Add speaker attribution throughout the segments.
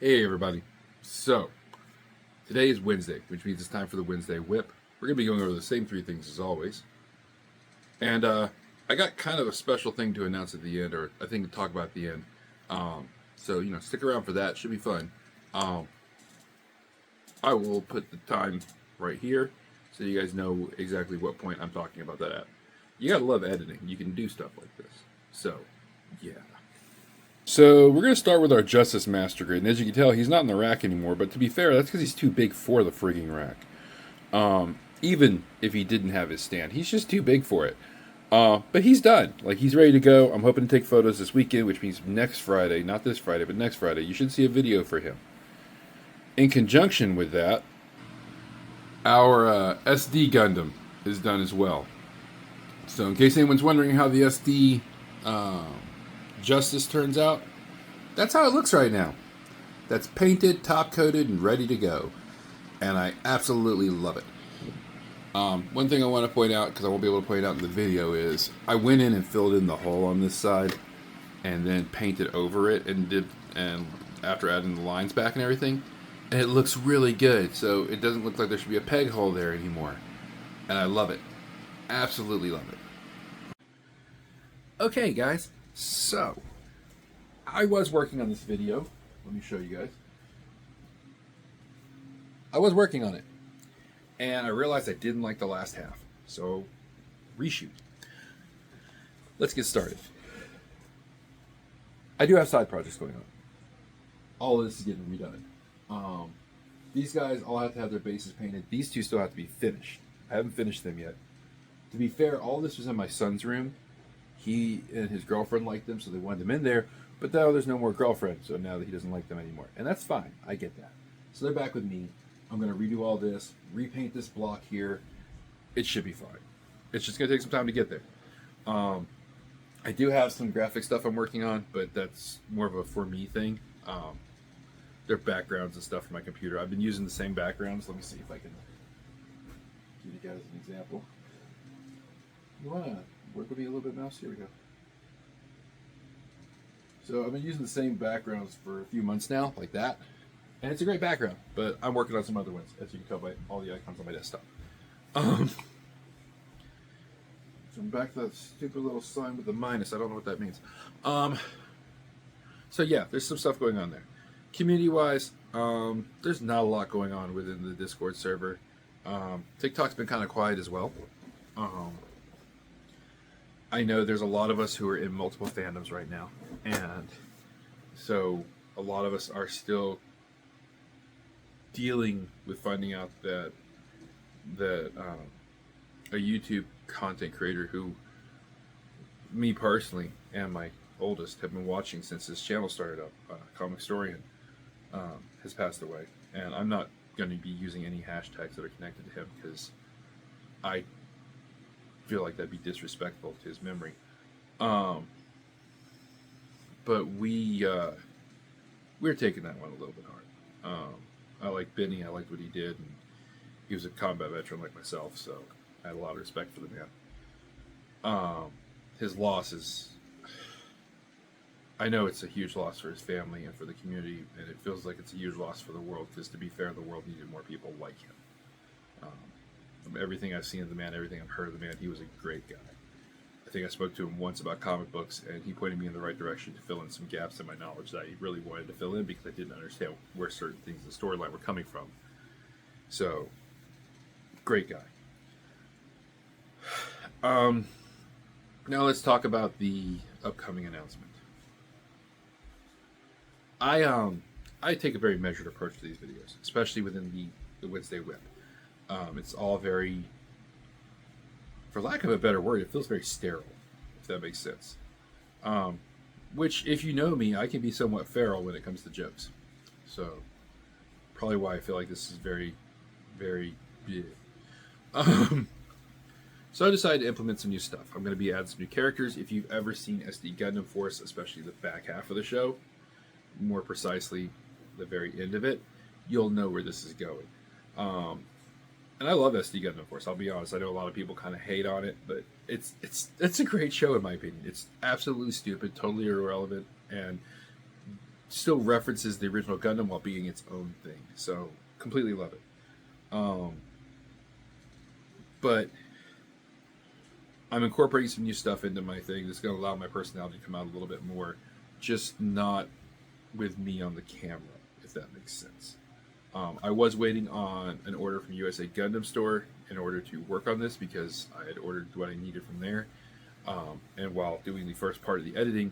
Speaker 1: Hey everybody. So, today is Wednesday, which means it's time for the Wednesday Whip. We're going to be going over the same three things as always. And I got kind of a special thing to announce at the end, or a thing to talk about at the end. So, stick around for that. Should be fun. I will put the time right here so you guys know exactly what point I'm talking about that at. You got to love editing. You can do stuff like this. So, yeah. So we're going to start with our Justice Master Grade. And as you can tell, he's not in the rack anymore. But to be fair, that's because he's too big for the frigging rack. Even if he didn't have his stand, he's just too big for it. But he's done. Like, he's ready to go. I'm hoping to take photos this weekend, which means next Friday. Not this Friday, but next Friday. You should see a video for him. In conjunction with that, our SD Gundam is done as well. So in case anyone's wondering how the SD Justice turns out, that's how it looks right now. That's painted, top-coated, and ready to go. And I absolutely love it. One thing I want to point out, because I won't be able to point out in the video, is I went in and filled in the hole on this side and then painted over it and after adding the lines back and everything, and it looks really good. So it doesn't look like there should be a peg hole there anymore. And I love it. Absolutely love it. Okay, guys. So, I was working on this video. Let me show you guys. I was working on it. And I realized I didn't like the last half. So, reshoot. Let's get started. I do have side projects going on. All of this is getting redone. These guys all have to have their bases painted. These two still have to be finished. I haven't finished them yet. To be fair, all this was in my son's room. He and his girlfriend liked them, so they wanted them in there. But now there's no more girlfriend, so now that he doesn't like them anymore. And that's fine. I get that. So they're back with me. I'm going to redo all this, repaint this block here. It should be fine. It's just going to take some time to get there. I do have some graphic stuff I'm working on, but that's more of a for me thing. They're backgrounds and stuff for my computer. I've been using the same backgrounds. Let me see if I can give you guys an example. You want to work with me a little bit, mouse? Here we go. So I've been using the same backgrounds for a few months now, like that. And it's a great background, but I'm working on some other ones, as you can tell by all the icons on my desktop. So I'm back to that stupid little sign with the minus. I don't know what that means. So yeah, there's some stuff going on there. Community-wise, there's not a lot going on within the Discord server. TikTok's been kind of quiet as well. I know there's a lot of us who are in multiple fandoms right now, and so a lot of us are still dealing with finding out that a YouTube content creator who me personally and my oldest have been watching since this channel started up, Comic Historian, has passed away, and I'm not going to be using any hashtags that are connected to him because I feel like that'd be disrespectful to his memory. But we're taking that one a little bit hard. I like Benny. I liked what he did, and he was a combat veteran like myself, so I had a lot of respect for the man. His loss is, I know it's a huge loss for his family and for the community, and it feels like it's a huge loss for the world, because to be fair, the world needed more people like him. From everything I've seen of the man, everything I've heard of the man, he was a great guy. I think I spoke to him once about comic books, and he pointed me in the right direction to fill in some gaps in my knowledge that I really wanted to fill in because I didn't understand where certain things in the storyline were coming from. So, great guy. Now let's talk about the upcoming announcement. I take a very measured approach to these videos, especially within the Wednesday Whip. It's all very, for lack of a better word, it feels very sterile, if that makes sense. Which, if you know me, I can be somewhat feral when it comes to jokes. So, probably why I feel like this is very, very big. So I decided to implement some new stuff. I'm going to be adding some new characters. If you've ever seen SD Gundam Force, especially the back half of the show, more precisely the very end of it, you'll know where this is going. And I love SD Gundam Force. I'll be honest. I know a lot of people kind of hate on it, but it's a great show in my opinion. It's absolutely stupid, totally irrelevant, and still references the original Gundam while being its own thing. So completely love it. But I'm incorporating some new stuff into my thing that's going to allow my personality to come out a little bit more, just not with me on the camera, if that makes sense. I was waiting on an order from USA Gundam Store in order to work on this because I had ordered what I needed from there. And while doing the first part of the editing,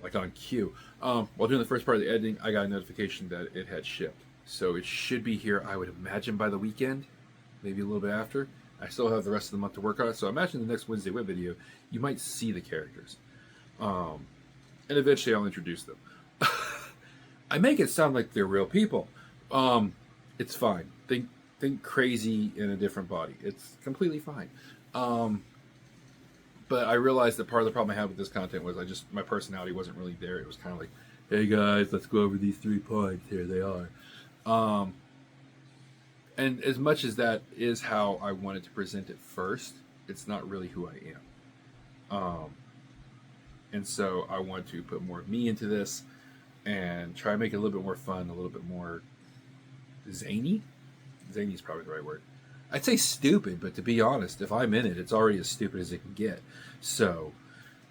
Speaker 1: like on cue, while doing the first part of the editing, I got a notification that it had shipped. So it should be here, I would imagine, by the weekend, maybe a little bit after. I still have the rest of the month to work on it, so I imagine the next Wednesday web video, you might see the characters. And eventually I'll introduce them. I make it sound like they're real people. It's fine. Think crazy in a different body. It's completely fine. But I realized that part of the problem I had with this content was my personality wasn't really there. It was kind of like, hey guys, let's go over these 3 points. Here they are. And as much as that is how I wanted to present it first, it's not really who I am. And so I want to put more of me into this and try to make it a little bit more fun, a little bit more zany. Zany is probably the right word. I'd say stupid, but to be honest, if I'm in it, it's already as stupid as it can get. So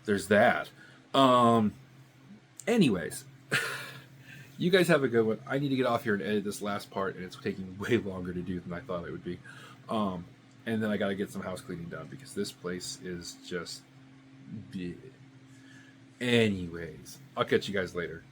Speaker 1: there's that. Anyways, you guys have a good one. I need to get off here and edit this last part, and it's taking way longer to do than I thought it would be. And then I got to get some house cleaning done because this place is just... Anyways, I'll catch you guys later.